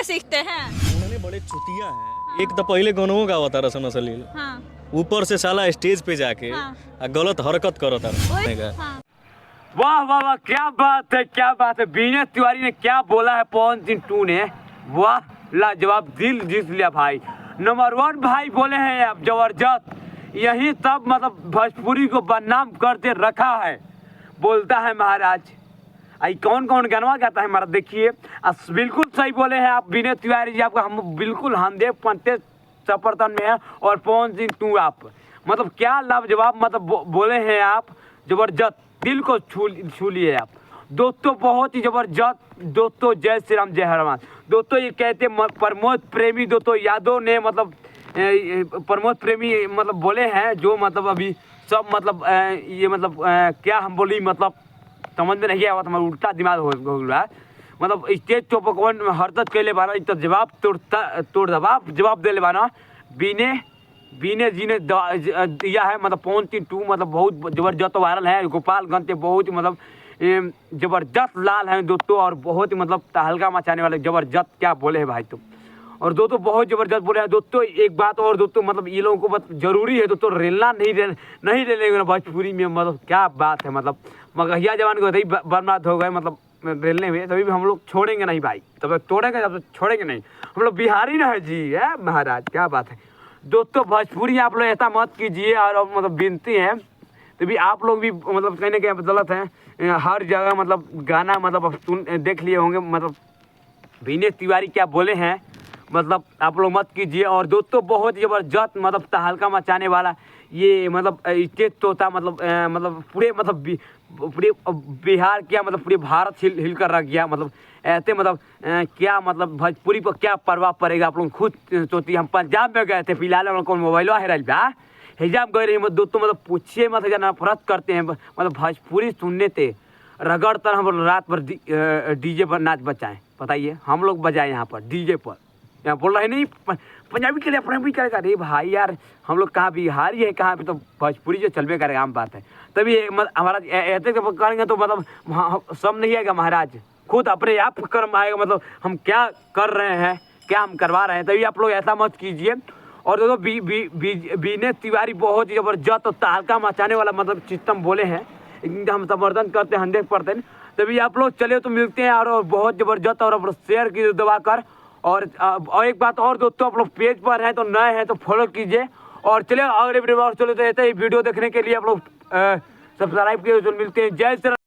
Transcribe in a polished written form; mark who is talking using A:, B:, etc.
A: के सीखते हैं।
B: उन्होंने बड़े चुतिया हैं। एक तो पहले गानों गावता रसन असलील, ऊपर से साला स्टेज पे जाके गलत हरकत करता रहा।
C: वाह वाह वाह, क्या बात है, क्या बात है। विनय तिवारी ने क्या बोला है पवन सिंह टू ने, वाह लाजवाब, दिल जीत लिया भाई। नंबर 1 भाई बोले हैं आप, जबरदस्त। यही तब मतलब भोजपुरी को बदनाम करते रखा है, बोलता है महाराज। आई कौन कौन गाना गाता है महाराज, देखिए। बिल्कुल सही बोले हैं आप विनय तिवारी जी, आपका हम बिल्कुल 100% समर्थन में है। और पवन सिंह टू आप मतलब क्या लाजवाब मतलब बोले हैं आप, जबरदस्त, दिल को छू लिए आप दोस्तों, बहुत ही जबरदस्त दोस्तों। जय श्री राम, जय हनुमान दोस्तों। ये कहते प्रमोद प्रेमी दोस्तों यादव ने मतलब प्रमोद प्रेमी मतलब बोले हैं, जो मतलब अभी सब मतलब ये मतलब क्या हम बोली मतलब समझ में नहीं आया, हमारा उल्टा दिमाग हो गया। मतलब स्टेज तो पकवान हरकत के लिए बाना, तो जवाब तोड़ जवाब दे ले बाना बीने जी ने दिया है। मतलब पवन सिंह टू मतलब बहुत जबरदस्त वायरल है। गोपालगंज से बहुत ही मतलब जबरदस्त लाल हैं दोस्तों, और बहुत ही मतलब तहलका मचाने वाले जबरदस्त, क्या बोले हैं भाई तुम। और दोस्तों बहुत जबरदस्त बोले हैं दोस्तों। एक बात और दोस्तों, मतलब ये लोगों को मतलब जरूरी है दोस्तों रेलना नहीं रेलेंगे भोजपुरी में, मतलब क्या बात है। मतलब मगहिया जवान को ही बर्बाद हो गए मतलब रेलने में, तभी भी हम लोग छोड़ेंगे नहीं भाई, तब तोड़ेंगे तब छोड़ेंगे नहीं। हम लोग बिहारी ना है जी, है महाराज, क्या बात है दोस्तों। भोजपुरी आप लोग ऐसा मत कीजिए, और मतलब विनती है तभी आप लोग भी मतलब कहने के गलत है हर जगह मतलब गाना मतलब सुन देख लिए होंगे, मतलब विनय तिवारी क्या बोले हैं मतलब आप लोग मत कीजिए। और दोस्तों बहुत जबरदस्त मतलब तहलका मचाने वाला ये मतलब स्टेज तो था, मतलब पूरे बिहार क्या मतलब पूरे भारत हिल कर रख गया। मतलब ऐसे मतलब क्या मतलब भोजपुरी पर क्या प्रभाव पड़ेगा आप लोग खुद सोचिए। हम पंजाब में गए थे फिलहाल, कौन मोबाइल हेरल बा हिजाब गए रही दोस्तों, मतलब पूछिए मत, नफरत करते हैं मतलब भोजपुरी सुनने थे रगड़ तर हम रात भर डीजे पर नाच बचाएं, बताइए हम लोग बजाए यहाँ पर डीजे पर। यहाँ बोल रहे नहीं पंजाबी के लिए अपने भी करेगा, अरे भाई यार हम लोग कहाँ बिहारी है कहाँ पे, तो भोजपुरी जो चलबे करेगा, आम बात है। तभी हमारा ऐसे करेंगे तो मतलब सब नहीं आएगा महाराज, खुद अपने आप कर्म आएगा। मतलब हम क्या कर रहे हैं, क्या हम करवा रहे हैं, तभी आप लोग ऐसा मत कीजिए। और दोस्तों विनय तिवारी बहुत ही जबरदस्त और तहलका मचाने वाला मतलब सिस्टम बोले हैं, हम समर्थन करते हैं 100%। तभी आप लोग चले तो मिलते हैं, और बहुत जबरदस्त, और शेयर कीजिए दबा कर। और एक बात और दोस्तों, आप लोग पेज पर हैं तो नए हैं तो फॉलो कीजिए। और चलिए अगले वीडियो में चले तो ऐसे ही वीडियो देखने के लिए आप लोग सब्सक्राइब कीजिए। मिलते हैं, जय श्री राम।